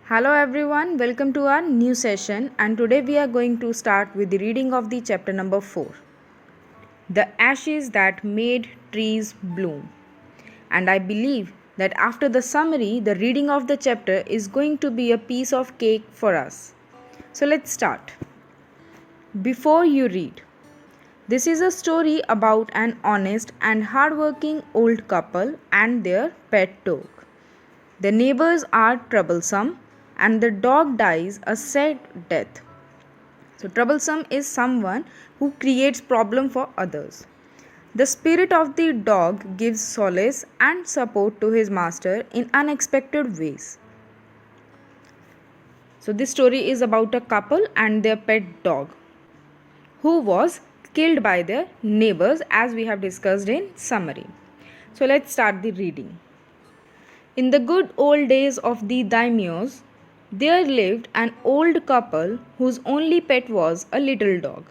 Hello everyone, welcome to our new session, and today we are going to start with the reading of the chapter number 4, The Ashes That Made Trees Bloom. And I believe that after the summary, the reading of the chapter is going to be a piece of cake for us. So let's start. Before you read, this is a story about an honest and hardworking old couple and their pet dog. The neighbors are troublesome and the dog dies a sad death. So troublesome is someone who creates problem for others. The spirit of the dog gives solace and support to his master in unexpected ways. So this story is about a couple and their pet dog who was killed by their neighbors, as we have discussed in summary. So let's start the reading. In the good old days of the daimyos, there lived an old couple whose only pet was a little dog.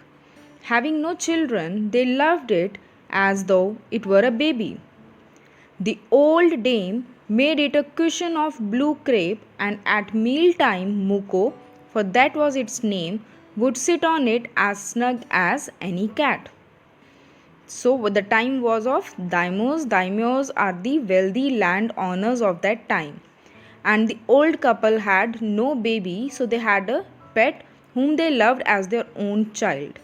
Having no children, they loved it as though it were a baby. The old dame made it a cushion of blue crepe, and at mealtime Muko, for that was its name, would sit on it as snug as any cat. So the time was of daimyos. Daimyos are the wealthy landowners of that time. And the old couple had no baby, so they had a pet whom they loved as their own child.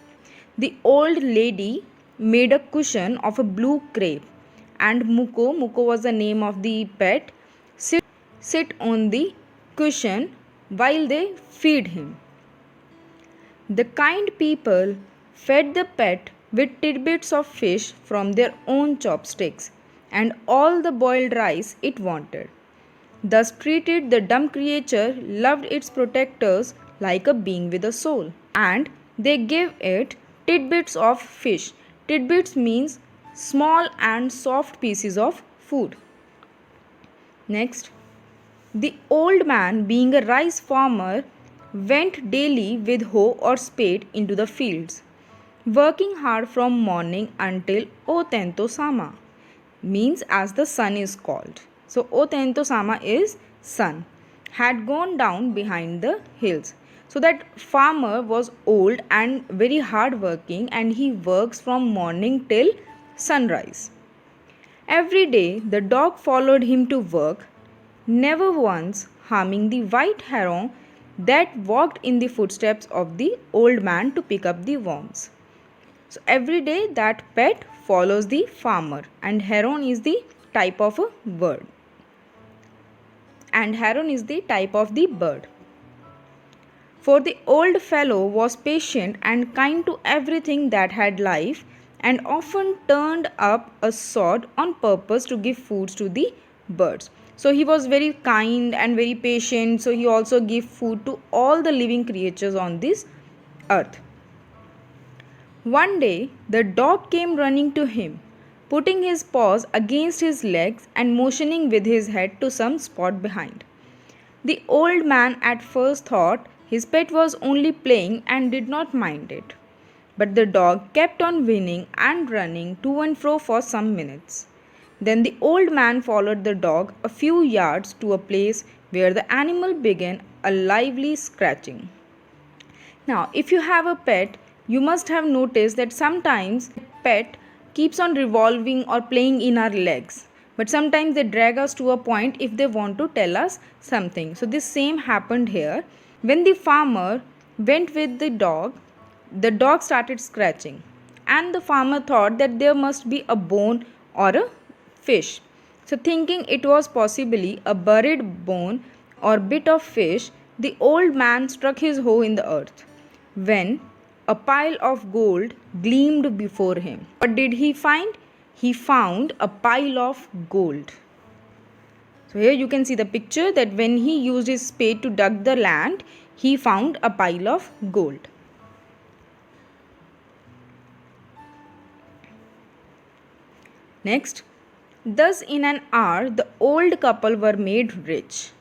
The old lady made a cushion of a blue crepe, and Muko was the name of the pet, sit on the cushion while they feed him. The kind people fed the pet with tidbits of fish from their own chopsticks and all the boiled rice it wanted. Thus treated, the dumb creature loved its protectors like a being with a soul, and they gave it tidbits of fish. Tidbits means small and soft pieces of food. Next, the old man, being a rice farmer, went daily with hoe or spade into the fields, working hard from morning until Otento Sama, means as the sun is called. So Otento Sama is sun, had gone down behind the hills. So that farmer was old and very hard working, and he works from morning till sunrise. Every day the dog followed him to work, never once harming the white heron that walked in the footsteps of the old man to pick up the worms. So every day that pet follows the farmer, and heron is the type of a bird. And heron is the type of the bird. For the old fellow was patient and kind to everything that had life, and often turned up a sod on purpose to give food to the birds. So he was very kind and very patient, so he also gave food to all the living creatures on this earth. One day the dog came running to him, putting his paws against his legs and motioning with his head to some spot behind. The old man at first thought his pet was only playing and did not mind it. But the dog kept on whinnying and running to and fro for some minutes. Then the old man followed the dog a few yards to a place where the animal began a lively scratching. Now, if you have a pet, you must have noticed that sometimes the pet keeps on revolving or playing in our legs. But sometimes they drag us to a point if they want to tell us something. So this same happened here. When the farmer went with the dog started scratching, and the farmer thought that there must be a bone or a fish. So thinking it was possibly a buried bone or bit of fish, the old man struck his hoe in the earth, when a pile of gold gleamed before him. What did he find? He found a pile of gold. So here you can see the picture that when he used his spade to dug the land, he found a pile of gold. Next, thus in an hour the old couple were made rich.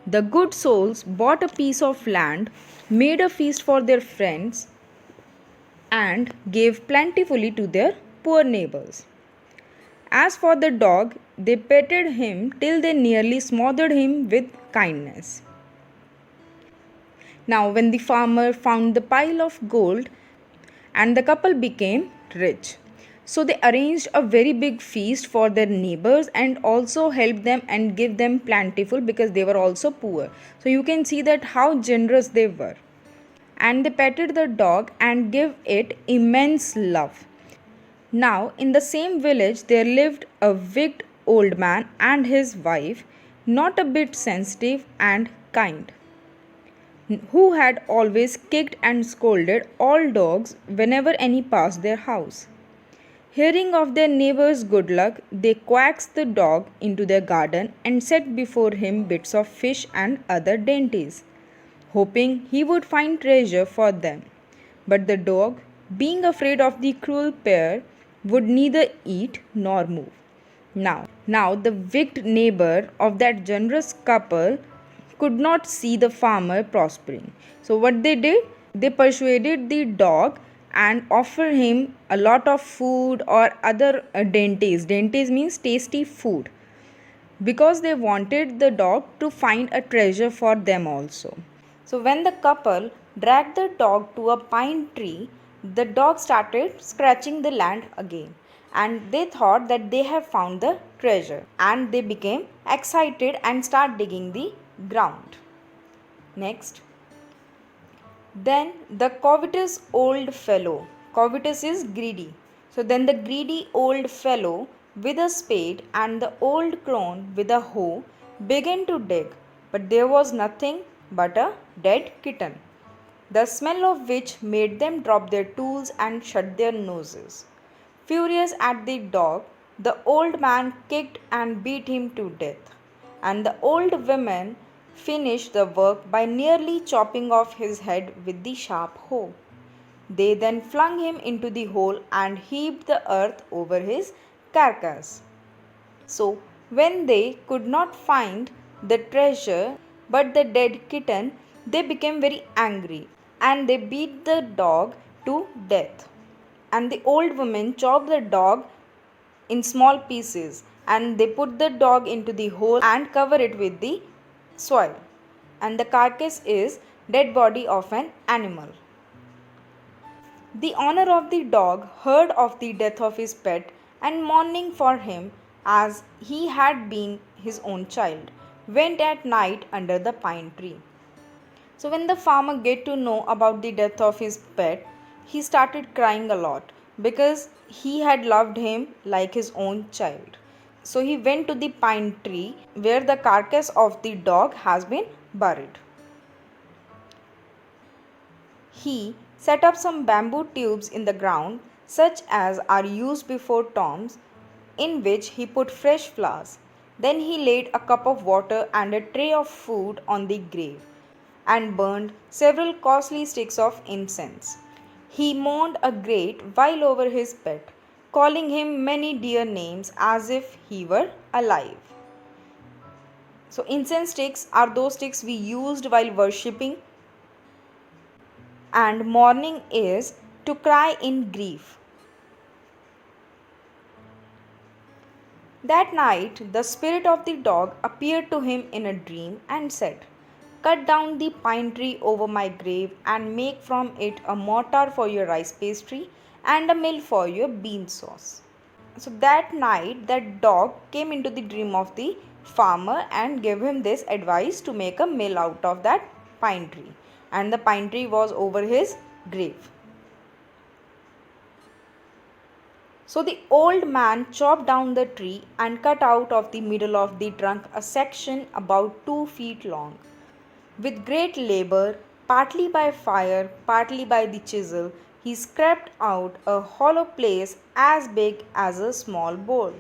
The good souls bought a piece of land, made a feast for their friends, and gave plentifully to their poor neighbors. As for the dog, they petted him till they nearly smothered him with kindness. Now, when the farmer found the pile of gold, and the couple became rich. So they arranged a very big feast for their neighbors and also helped them and give them plentiful because they were also poor. So you can see that how generous they were. And they petted the dog and gave it immense love. Now, in the same village, there lived a wicked old man and his wife, not a bit sensitive and kind, who had always kicked and scolded all dogs whenever any passed their house. Hearing of their neighbor's good luck, they coaxed the dog into their garden and set before him bits of fish and other dainties, hoping he would find treasure for them. But the dog, being afraid of the cruel pair, would neither eat nor move. Now the wicked neighbor of that generous couple could not see the farmer prospering. So what they did, they persuaded the dog and offered him a lot of food or other dainties. Dainties means tasty food, because they wanted the dog to find a treasure for them also. So when the couple dragged the dog to a pine tree, the dog started scratching the land again, and they thought that they have found the treasure, and they became excited and start digging the ground. Next, then the covetous old fellow, covetous is greedy. So then the greedy old fellow with a spade and the old crone with a hoe began to dig, but there was nothing but a dead kitten, the smell of which made them drop their tools and shut their noses. Furious at the dog, the old man kicked and beat him to death, and the old woman finished the work by nearly chopping off his head with the sharp hoe. They then flung him into the hole and heaped the earth over his carcass. So, when they could not find the treasure but the dead kitten, they became very angry and they beat the dog to death. And the old woman chopped the dog in small pieces, and they put the dog into the hole and cover it with the soil. And the carcass is dead body of an animal. The owner of the dog heard of the death of his pet, and mourning for him as he had been his own child, went at night under the pine tree. So when the farmer get to know about the death of his pet, he started crying a lot because he had loved him like his own child. So he went to the pine tree where the carcass of the dog has been buried. He set up some bamboo tubes in the ground, such as are used before tombs, in which he put fresh flowers. Then he laid a cup of water and a tray of food on the grave, and burned several costly sticks of incense. He mourned a great while over his pet, calling him many dear names as if he were alive. So incense sticks are those sticks we used while worshipping, and mourning is to cry in grief. That night the spirit of the dog appeared to him in a dream and said, "Cut down the pine tree over my grave and make from it a mortar for your rice pastry and a mill for your bean sauce." So that night that dog came into the dream of the farmer and gave him this advice to make a mill out of that pine tree, and the pine tree was over his grave. So the old man chopped down the tree and cut out of the middle of the trunk a section about 2 feet long. With great labor, partly by fire, partly by the chisel, he scraped out a hollow place as big as a small bowl.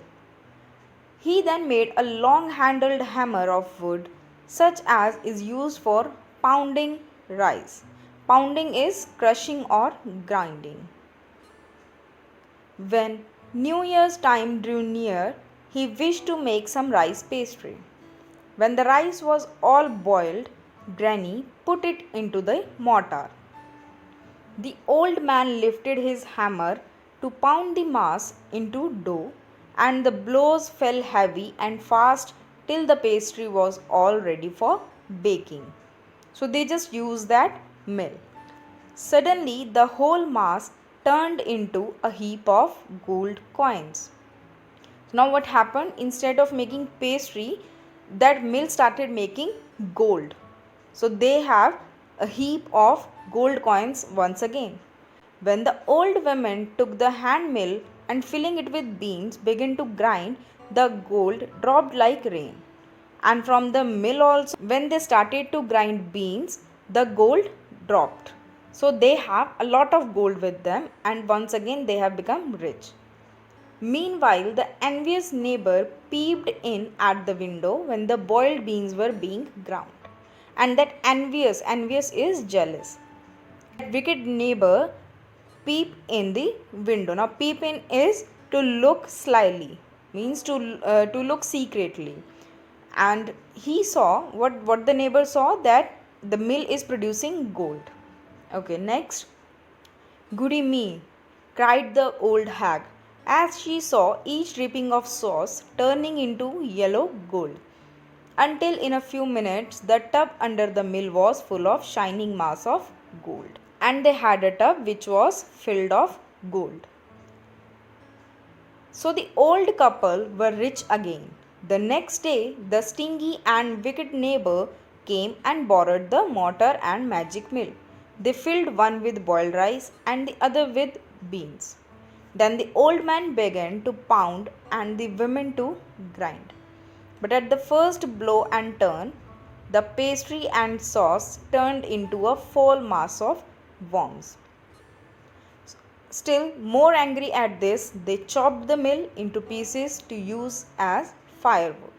He then made a long-handled hammer of wood, such as is used for pounding rice. Pounding is crushing or grinding. When New Year's time drew near, he wished to make some rice pastry. When the rice was all boiled, Granny put it into the mortar. The old man lifted his hammer to pound the mass into dough, and the blows fell heavy and fast till the pastry was all ready for baking. So they just used that mill. Suddenly, the whole mass turned into a heap of gold coins. Now what happened? Instead of making pastry, that mill started making gold. So they have a heap of gold coins once again. When the old women took the hand mill and filling it with beans began to grind, the gold dropped like rain. And from the mill also, when they started to grind beans, the gold dropped. So they have a lot of gold with them, and once again they have become rich. Meanwhile, the envious neighbor peeped in at the window when the boiled beans were being ground. And that envious is jealous. That wicked neighbor peep in the window. Now, peep in is to look slyly, means to look secretly. And he saw what the neighbor saw, that the mill is producing gold. Okay, next. Goody me, cried the old hag, as she saw each dripping of sauce turning into yellow gold, until in a few minutes the tub under the mill was full of shining mass of gold. And they had a tub which was filled of gold. So the old couple were rich again. The next day, the stingy and wicked neighbor came and borrowed the mortar and magic mill. They filled one with boiled rice and the other with beans. Then the old man began to pound and the women to grind. But at the first blow and turn, the pastry and sauce turned into a foul mass of worms. Still more angry at this, they chopped the mill into pieces to use as firewood.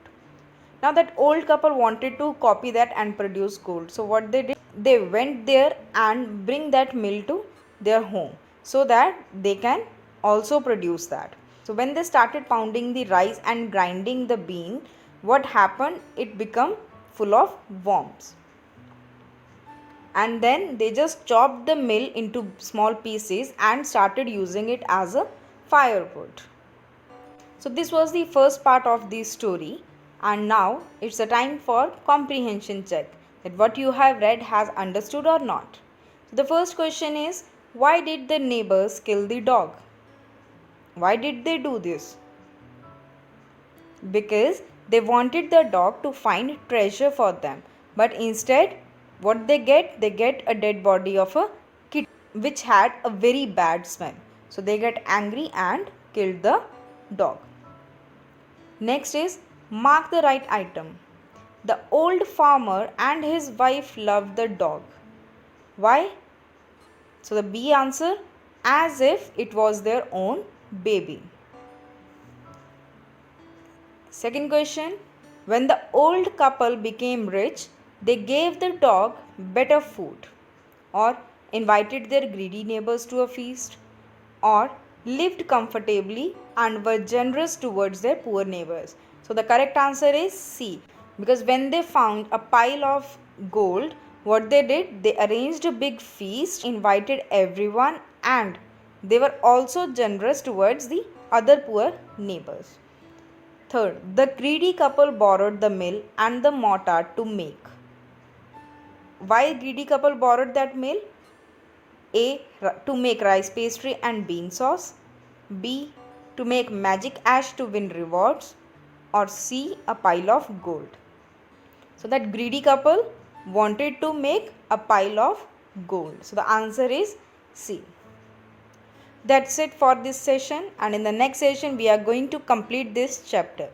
Now that old couple wanted to copy that and produce gold. So what they did, they went there and bring that mill to their home so that they can also produce that. So when they started pounding the rice and grinding the bean, what happened? It became full of worms. And then they just chopped the mill into small pieces and started using it as a firewood. So this was the first part of the story, and now it's a time for comprehension check, that what you have read has understood or not. So the first question is, why did the neighbors kill the dog? Why did they do this? Because they wanted the dog to find treasure for them, but instead what they get a dead body of a kitten which had a very bad smell. So they get angry and killed the dog. Next is, mark the right item. The old farmer and his wife loved the dog. Why? So the B answer, as if it was their own baby. Second question, when the old couple became rich, they gave the dog better food, or invited their greedy neighbors to a feast, or lived comfortably and were generous towards their poor neighbors. So the correct answer is C, because when they found a pile of gold, what they did, they arranged a big feast, invited everyone, and they were also generous towards the other poor neighbors. Third, the greedy couple borrowed the mill and the mortar to make. Why greedy couple borrowed that mill? A, to make rice pastry and bean sauce. B, to make magic ash to win rewards. Or C, a pile of gold. So that greedy couple wanted to make a pile of gold. So the answer is C. That's it for this session, and in the next session we are going to complete this chapter.